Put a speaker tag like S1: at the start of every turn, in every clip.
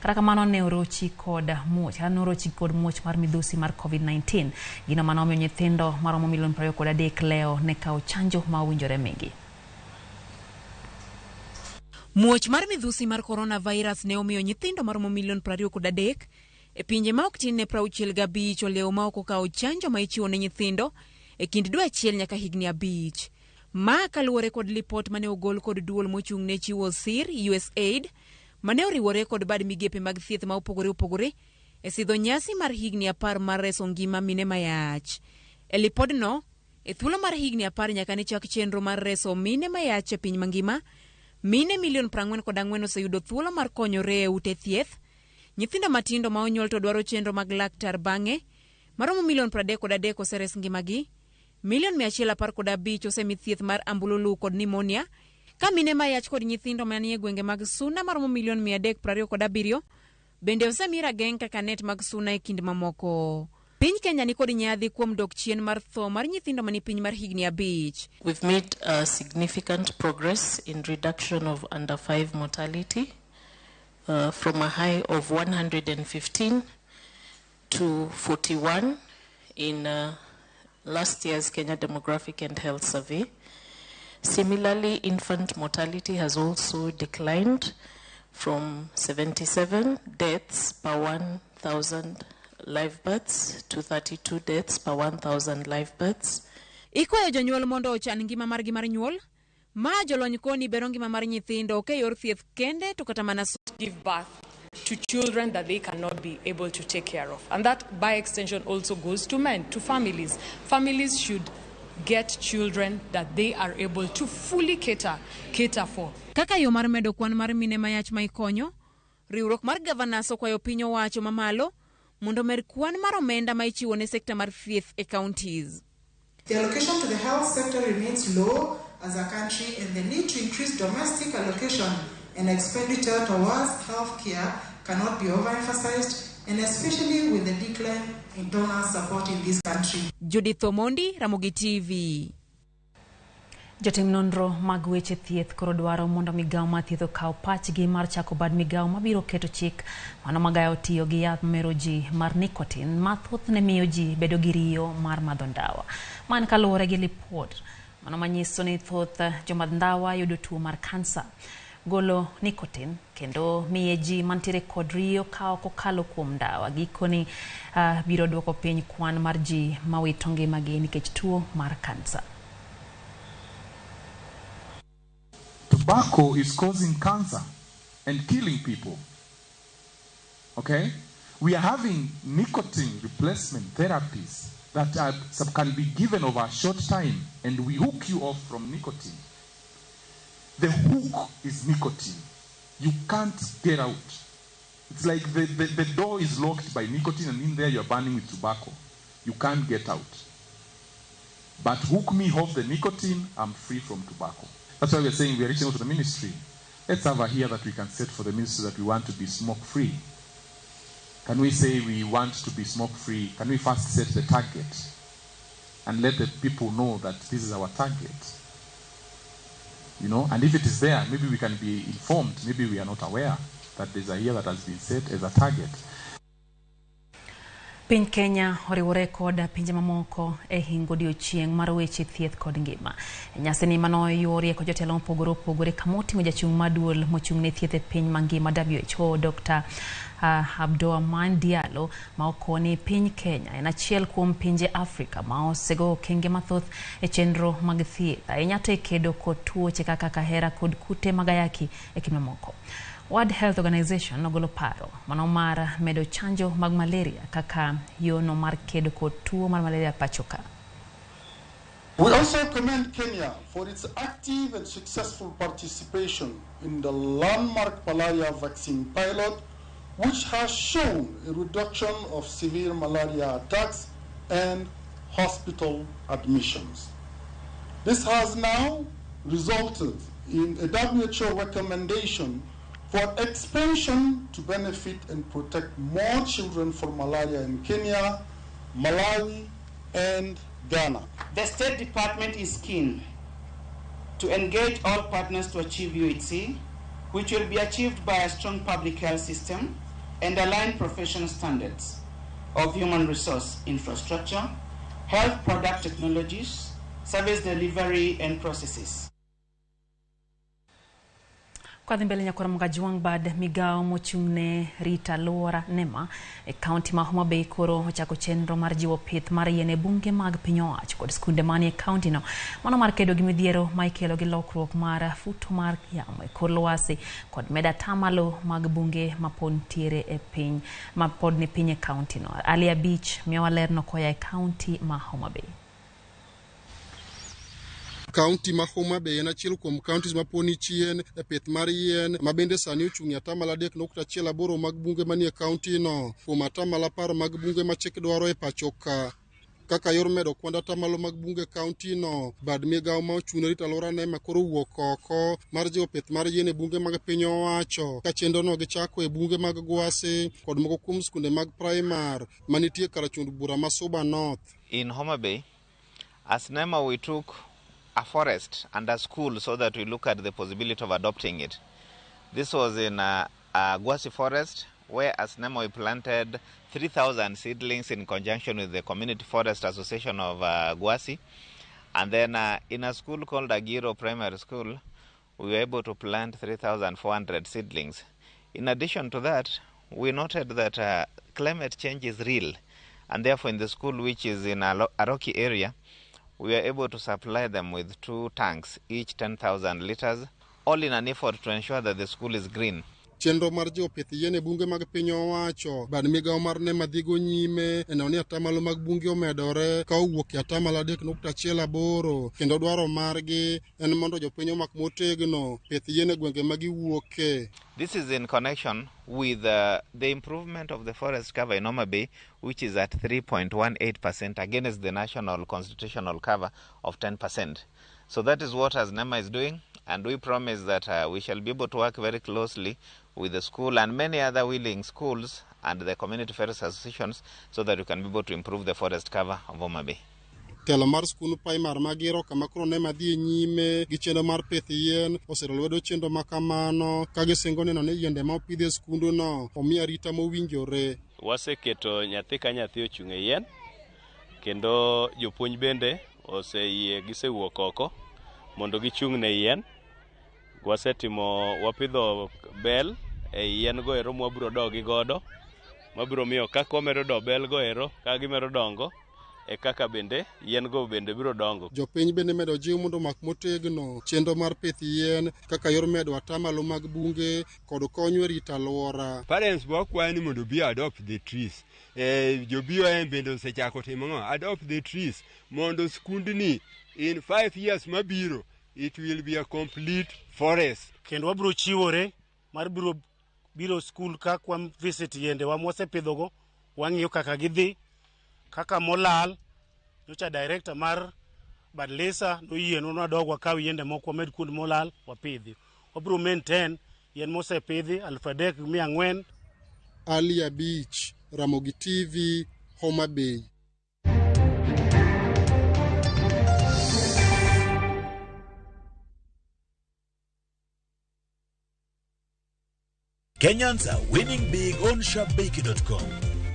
S1: Kata kamano ne orochi kod muoch mar midhusi mar COVID-19. Gino manomiyo nyithindo maromo milion 23 leo ne kawo chanjo ma owinjore mingi. Muoch mar midhusi mar coronavirus ne omiyo nyithindo maromo milion 23 e pinje ma ok tin ne 65 oleo ma ok okawo chanjo ma ichiwo ne nyithindo e kind dwe achiel nyaka higni 5. Ma kaluwore kod lipot mane ogol kod duol mochung' ne chiwo sir USAID mane oriwore kod bad migepe mag thieth ma opogore e sidho nyasi mar higni 10 mar reso ngima mine mayach. E lipodno, e thuolo mar higni 10 nyaka ne chak chenro mar reso mine mayach e piny mangima, mine milion 44 oseyudo thuolo mar konyore e ute thieth. Nyithindo matindo ma onyuol to dwaro chenro mag laktar bang'e, maromo milion 33 oseres ngimagi, milion 115 osemi thieth mar ambululu kod pneumonia, ka mine mayach kod nyithindo manie gwenge mag suna maromo milion 327 bende osemi rageng' kaka net mag suna e kind mamoko. Piny Kenya ni kod nyadhi kuom dok chien mar tho mar nyithindo mani piny mar higni 5.
S2: We've made significant progress in reduction of under 5 mortality from a high of 115 to 41 in last year's Kenya Demographic and Health Survey. Similarly, infant mortality has also declined from 77 deaths per 1,000 live births to 32 deaths per 1,000 live births.
S1: Ikwayo jonyuol mondo ochan ngima margi mar nyuol, ma jolony koni bero ngima mar nyithindo ke yor thieth kende to kata mana
S3: give birth to children that they cannot be able to take care of. And that by extension also goes to men, to families. Families should get children that they are able to fully cater for.
S1: Kaka yo mar medo kwan mar mine mayach ma ikonyo, riwruok mar governors okwayo piny owacho mamalo mondo mer kwan mar omenda ma ichiwo ne sekta mar thieth e counties.
S4: The allocation to the health sector remains low as a country, and the need to increase domestic allocation and expenditure towards healthcare cannot be overemphasized, and especially with the decline in donor support in this country.
S1: Judith Omondi, Ramogi TV. Jotim nonro mag weche thieth koro dwaro mondo migao ma thieth okaw pachgi mar chako bad migao mabiro keto chik mano magayo tiyo gi yath mero ji mar nicotine ma thoth ne miyo ji bedo gi riyo mar madho ndawa. Man kaluwore gi lipot mano manyiso ni thoth jomadh ndawa yudo tuo mar kansa. Golo nicotine kendo miye ji mantiere kod riyo kawo kokalo kuom ndawa. Gikoni biro duoko piny kwan mar ji mawito ngimagi nikech tuo mar kansa.
S5: Tobacco is causing cancer and killing people. Okay? We are having nicotine replacement therapies that can be given over a short time, and we hook you off from nicotine. The hook is nicotine. You can't get out. It's like the door is locked by nicotine, and in there you're burning with tobacco. You can't get out. But hook me off the nicotine, I'm free from tobacco. That's why we're saying we're reaching out to the ministry. Let's have a here that we can set for the ministry that we want to be smoke-free. Can we say we want to be smoke-free? Can we first set the target and let the people know that this is our target? You know, and if it is there, maybe we can be informed. Maybe we are not aware that there's a year that has been set as a target.
S1: Piny Kenya oriwore kod pinje mamoko e hingo odiechieng' mar weche thieth kod ngima. Nyasi ni mano yori ko jotelo opogore kamoting'o jachung' maduol mochung' ne thieth e piny mangima WHO Dr. Abdourahmane Diallo ma okoni piny Kenya en achiel kuom pinje Afrika ma osego okenge mathoth e chenro mag thieth ahinya to e kedo kod tuoche kaka kahera kod kute mag ayaki e kind mamoko. World Health Organization ogolo paro mano mar medo chanjo mag malaria kaka yono mar kedo kod tuo mar malaria pachoka.
S6: We also commend Kenya for its active and successful participation in the landmark malaria vaccine pilot, which has shown a reduction of severe malaria attacks and hospital admissions. This has now resulted in a WHO recommendation for expansion to benefit and protect more children from malaria in Kenya, Malawi, and Ghana.
S7: The State Department is keen to engage all partners to achieve UHC, which will be achieved by a strong public health system, and align professional standards of human resource infrastructure, health product technologies, service delivery and processes.
S8: Kwa mbele nyakora mgajuang bad migao mochungne Rita Lora Nema e county ma Homa Bay koro ochako chenro mar jiwo pith mar yien e bunge mag piny owacho kod skunde manie e county no mano mar kedo gi midhiero ma ikelo gi lokruok mar futo mar yamo e kor lwasi kod meda tamalo mag bunge ma pod ntiere e piny ma pod ni piny e county no. Alia Beach miyowa lerno koya e county ma Homa Bay.
S6: County ma Homa Bay en achiel kuom counties ma poni chien e pith mar yien ma bende sani ochung' atamalo 3.8 mag bunge manie county no kuom atamalo 10 mag bunge ma chik dwaro e pacho ka. Kaka yor medo kwanda atamalo mag bunge county no, bad migao ma ochung' Rita Lora Nema koro wuok oko mar jiwo pith mar yien e bunge mag piny owacho ka chenro no gichako e bunge mag Gwasi kod moko kuom skunde mag primary manitie kar chund bura ma Suba North.
S9: In Homa Bay, as NEMA we took a forest and a school so that we look at the possibility of adopting it. This was in a Gwasi forest where as NEMA we planted 3,000 seedlings in conjunction with the Community Forest Association of Gwasi. And then in a school called Agiro Primary School, we were able to plant 3,400 seedlings. In addition to that, we noted that climate change is real. And therefore in the school, which is in a rocky area, we are able to supply them with 2 tanks, each 10,000 liters, all in an effort to ensure that the school is green.
S6: Chenro mar jiwo pith yien e bunge mag piny owacho bad migao mar NEMA dhigo nyime eno ni atamalo mag bunge omedore ka owuok e atamalo 3.8 kendo dwaro margi en mondo jopiny omak motegno pith yien e gwenge ma giwuoke.
S9: This is in connection with the improvement of the forest cover in Homa Bay, which is at 3.18% against the national constitutional cover of 10%. So that is what as NEMA is doing, and we promise that we shall be able to work very closely with the school and many other willing schools and the community forest associations so that we can be able to improve the forest cover of Homa Bay.
S6: Telo mar skul primar magiro kama koro NEMA dhi nyime gi chenro mar pith yien osero lwedo chenro makamano ka gisingo neno ni yiende ma opidh e skundu no omi arita mowinjore.
S10: Waseketo nyathi ka nyathi ochung' e yien kendo jopuonj bende oseyie gisewuok oko mondo gichung' ne yien. Wapidho bel e yien go ero mwabiro dogi godo mabiro miyo kaka wamedo do bel go ero ka gimedo dongo e kaka bende yien go bende biro dongo.
S6: Jopiny bende medo jiw mondo mak motegno chenro mar pith yien kaka yor medo atamalo mag bunge kod konyo e rito alwora.
S11: Parents wakwayo ni mondo bi adopt the trees. Jo BOM bende osechako timo adopt the trees mondo skundni in 5 years mabiro it will be a complete forest.
S12: Kendo wabiro chiwore mar biro school ka kwa visit yende wa mosepidhogo wang'iyo kaka gidhi kaka molal nyocha director mar Badlesa noyieno nadogwa kaw yende moko med kuond molal wapidhi. Wabiro maintain yen mosepidhi 3,400.
S6: Alia Beach, Ramogi TV, Homa Bay.
S13: Kenyans are winning big on sharpbakey.com.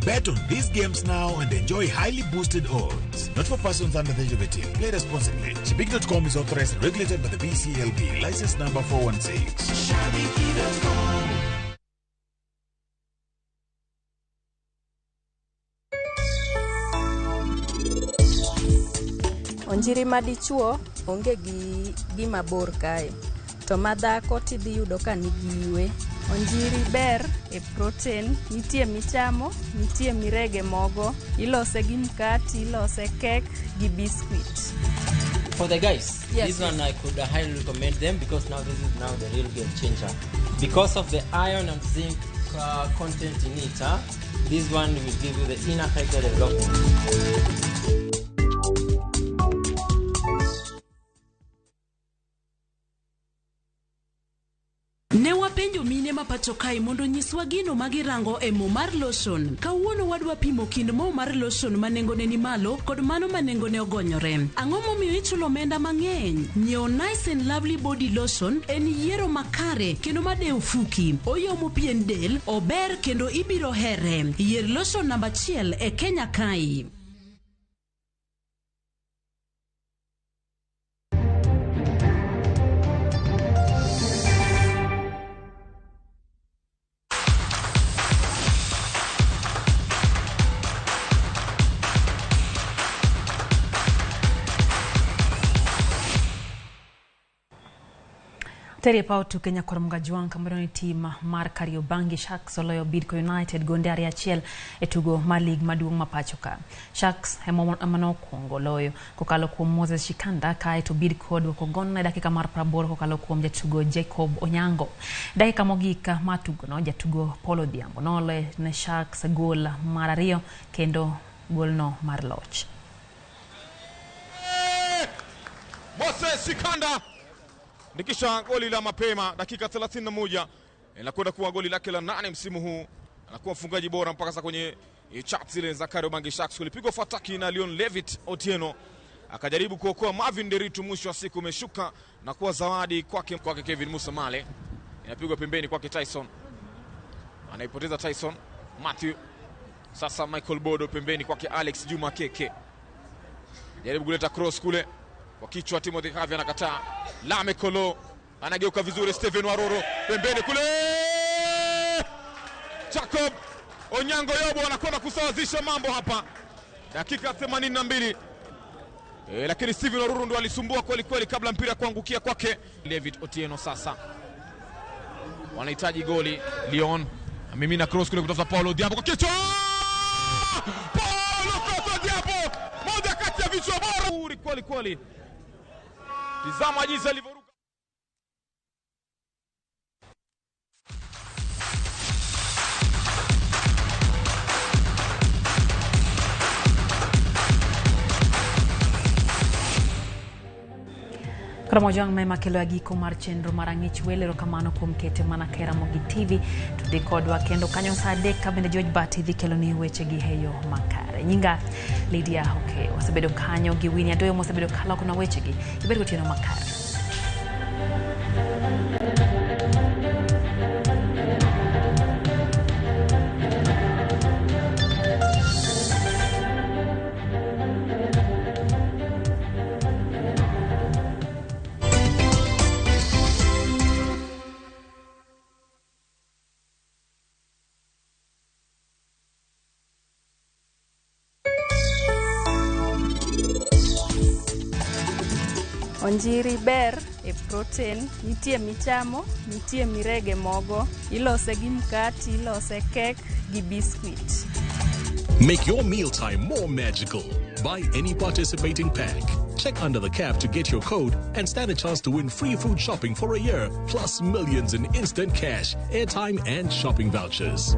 S13: Bet on these games now and enjoy highly boosted odds. Not for persons under the age of 18. Play responsibly. Shabiki.com is authorized and regulated by the BCLB. License number 416. Shabiki.com.
S14: Onjiri madichuo onge gi gima bor kae. To madhako tidhi yudo ka nigiwe. Onjiri ber e protein, nitie michamo, nitie mirege mogo, ilose gi mkati, ilose kek gi biscuit.
S15: For the guys,
S14: yes,
S15: this one I could highly recommend them because now this is now the real game changer. Because of the iron and zinc content in it, this one will give you the inner character development.
S16: Ne wapenjo mine mapacho kae mondo nyiswa gino magirango e mo mar lotion. Kawuono wadwa pimo kind mo mar lotion manengone ni malo kod mano manengone ogonyore. Ang'o momiyo ichulo omenda mang'eny? Nyiewo Nice and Lovely Body Lotion en yiero makare kendo madeo fuki. Oyomo pien del, ober kendo ibiro here. Yier lotion namba 1 e Kenya kae.
S8: Tere pautu Kenya Koramga Juang kamoroni team mar Kariobangi Sharks oloyo Bidco United gonde 2-1 e tugo mar lig maduong' mapachoka. Sharks emano kuongo loyo kokalo kuom Moses Shikanda kae to Bidco dwoko gol e dakika mar 80 kokalo kuom jatugo Jacob Onyango. Dakika mogika matugo no jatugo Paulo Diambo nole ne Sharks gol mar 2 kendo gol no mar loch.
S17: Moses Shikanda nikisha goli la mapema dakika 31 inakwenda kuwa goli lake la 8 msimu huu. Anakuwa mfungaji bora mpaka sasa kwenye chat zile za Kariobangi Sharks. Kulipigwa fataki na Leon Levitt Otieno, akajaribu kuokoa Marvin Deritu, mwisho wa siku umeshuka na kuwa zawadi kwake Kevin Musa Male. Inapigwa pembeni kwake Tyson, anaipoteza Tyson Matthew. Sasa Michael Bodo pembeni kwake Alex Juma Keke, jaribu kuleta cross kule kwa kichwa Timothy Havi anakataa. Lame Kolo anageuka vizuri, Steven Waroro pembeni kule, Jacob Onyango Yobo anakwenda kusawazisha mambo hapa dakika 82. Lakini Steven Waroro ndo alisumbua kweli kweli kabla mpira kuangukia kwake David Otieno. Sasa wanahitaji goli. Leon amimina cross kule kutoka Paulo Diambo kwa kichwa, Paulo Diambo, moja kati ya vichwa bora kweli kweli. Tizama jinsi alivyoruka.
S8: Ramojang mema kelo agiko mar chenro marang'ich welero kamano kuom kete mana kera Ramogi TV to kodwa kendo kanyo saa 3 kabende George Bati dhi kelo ni weche gi heyo makare. Nyinga Lydia Hoke wasebedo kanyo gi Winnie Adoyo mosebedo kala kuna weche gi ibedo gotieno makare.
S14: Onjiri ber e protein, nitie michamo, nitie mirege mogo, ilose gi mkati, ilose kek gi biscuit.
S18: Make your mealtime more magical. Buy any participating pack. Check under the cap to get your code and stand a chance to win free food shopping for a year, plus millions in instant cash, airtime and shopping vouchers.